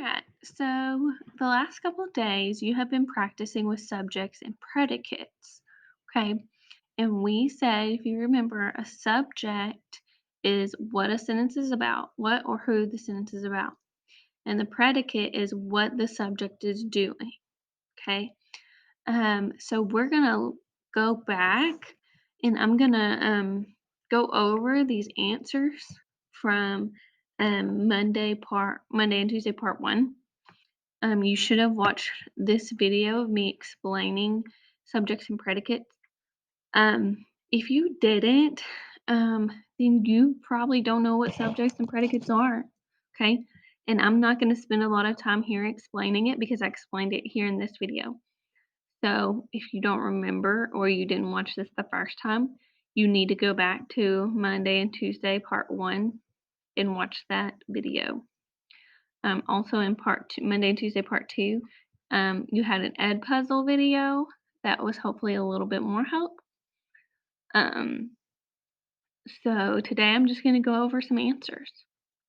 right. So the last couple of days, you have been practicing with subjects and predicates. Okay. And we said, if you remember, a subject is what a sentence is about, what or who the sentence is about. And the predicate is what the subject is doing. Okay. So we're going to go back and I'm going to go over these answers from Monday and Tuesday part 1. You should have watched this video of me explaining subjects and predicates. If you didn't, then you probably don't know what subjects and predicates are. Okay. And I'm not going to spend a lot of time here explaining it because I explained it here in this video. So if you don't remember or you didn't watch this the first time, you need to go back to Monday and Tuesday part 1 and watch that video. Also in part 2, Monday and Tuesday part 2, you had an ed puzzle video that was hopefully a little bit more help. So today I'm just going to go over some answers.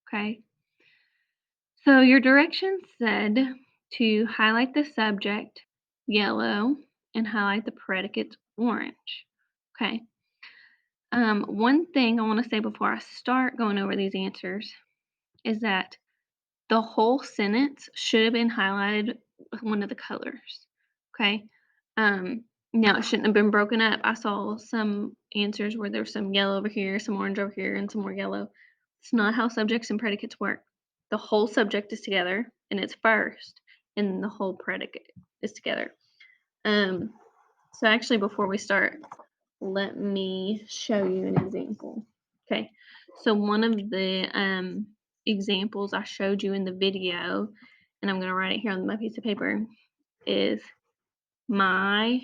Okay. So your directions said to highlight the subject yellow and highlight the predicates orange. Okay. One thing I want to say before I start going over these answers is that the whole sentence should have been highlighted with one of the colors. Okay. Now it shouldn't have been broken up. I saw some answers where there's some yellow over here, some orange over here, and some more yellow. It's not how subjects and predicates work. The whole subject is together and it's first, and the whole predicate is together. So actually before we start, let me show you an example. Okay. So one of the examples I showed you in the video, and I'm going to write it here on my piece of paper, is my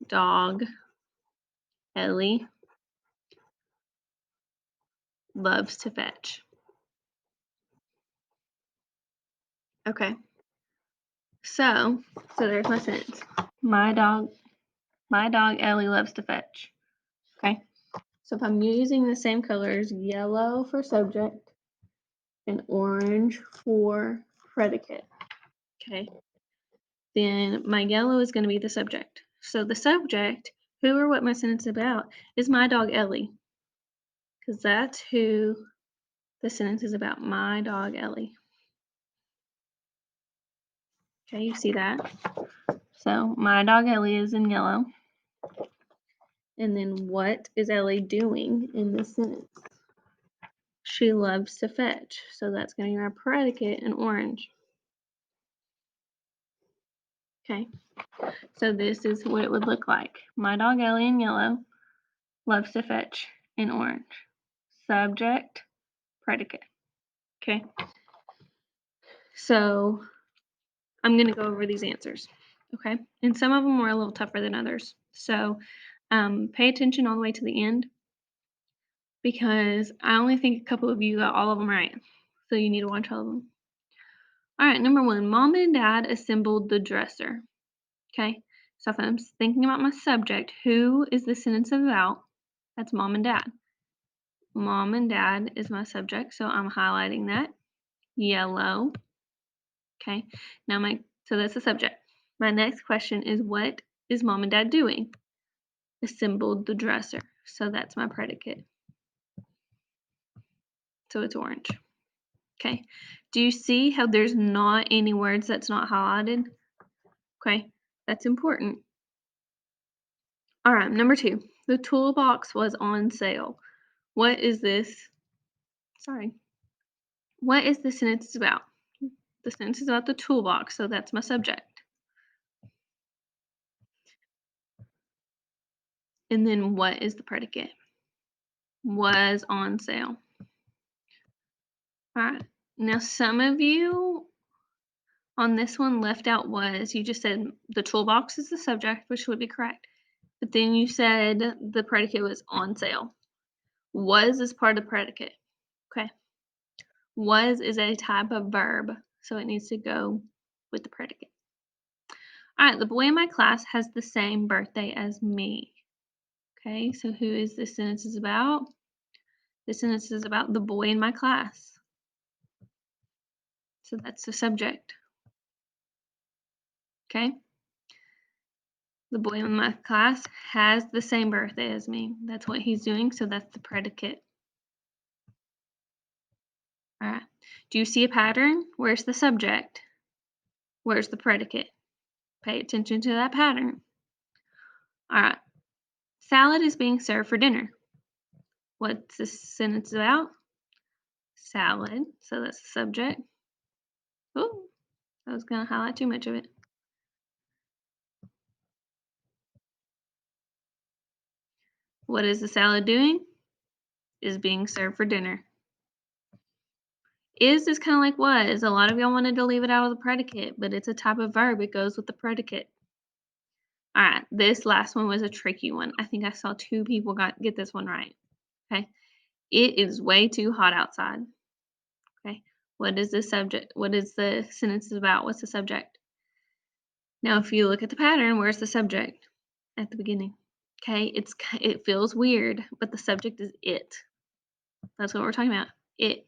dog Ellie loves to fetch. Okay. So there's my sentence. My dog Ellie loves to fetch. Okay. So if I'm using the same colors, yellow for subject and orange for predicate. Okay. Then my yellow is going to be the subject. So the subject, who or what my sentence is about, is my dog Ellie, because that's who the sentence is about, my dog Ellie. Okay, you see that? So my dog Ellie is in yellow. And then what is Ellie doing in this sentence? She loves to fetch. So that's going to be my predicate in orange. Okay, so this is what it would look like. My dog Ellie in yellow loves to fetch in orange. Subject, predicate. Okay, so I'm going to go over these answers. Okay, and some of them were a little tougher than others. So pay attention all the way to the end because I only think a couple of you got all of them right. So you need to watch all of them. All right, number 1, Mom and Dad assembled the dresser. Okay, so if I'm thinking about my subject, who is the sentence about? That's Mom and Dad. Mom and Dad is my subject, so I'm highlighting that. Yellow. Okay, now so that's the subject. My next question is, what is Mom and Dad doing? Assembled the dresser. So that's my predicate. So it's orange. Okay. Do you see how there's not any words that's not highlighted? Okay. That's important. All right. Number 2. The toolbox was on sale. What is this? Sorry. What is the sentence about? The sentence is about the toolbox. So that's my subject. And then what is the predicate? Was on sale. All right. Now, some of you on this one left out was. You just said the toolbox is the subject, which would be correct. But then you said the predicate was on sale. Was is part of the predicate. Okay. Was is a type of verb, so it needs to go with the predicate. All right. The boy in my class has the same birthday as me. Okay. So who is this sentence is about? This sentence is about the boy in my class. So that's the subject. Okay? The boy in my class has the same birthday as me. That's what he's doing, so that's the predicate. All right. Do you see a pattern? Where's the subject? Where's the predicate? Pay attention to that pattern. All right. Salad is being served for dinner. What's this sentence about? Salad. So that's the subject. Oh, I was going to highlight too much of it. What is the salad doing? Is being served for dinner. Is kind of like was. A lot of y'all wanted to leave it out of the predicate, but it's a type of verb. It goes with the predicate. All right, this last one was a tricky one. I think I saw 2 people get this one right. Okay. It is way too hot outside. Okay. What is the subject? What is the sentence about? What's the subject? Now, if you look at the pattern, where's the subject? At the beginning. Okay. It feels weird, but the subject is it. That's what we're talking about. It.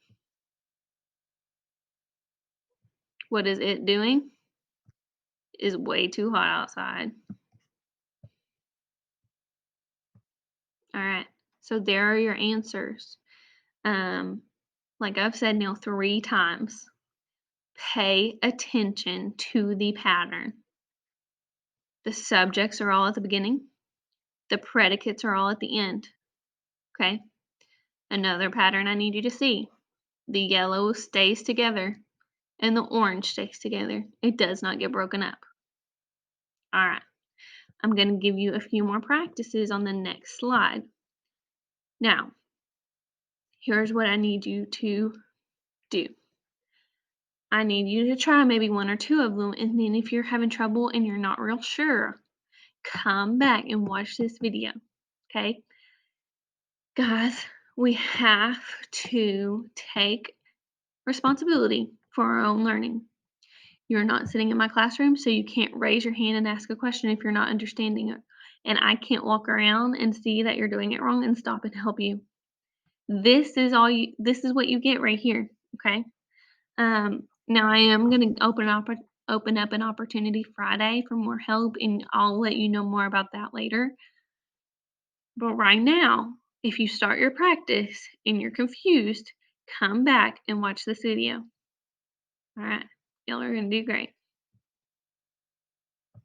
What is it doing? Is way too hot outside. All right. So there are your answers. Like I've said now 3 times. Pay attention to the pattern. The subjects are all at the beginning. The predicates are all at the end. Okay? Another pattern I need you to see. The yellow stays together and the orange stays together. It does not get broken up. All right. I'm going to give you a few more practices on the next slide. Now, here's what I need you to do. I need you to try maybe 1 or 2 of them, and then if you're having trouble and you're not real sure, come back and watch this video, okay? Guys, we have to take responsibility for our own learning. You're not sitting in my classroom, so you can't raise your hand and ask a question if you're not understanding it. And I can't walk around and see that you're doing it wrong and stop and help you. This is what you get right here, okay? Now I am gonna open up an opportunity Friday for more help, and I'll let you know more about that later. But right now, if you start your practice and you're confused, come back and watch this video. All right, y'all are gonna do great.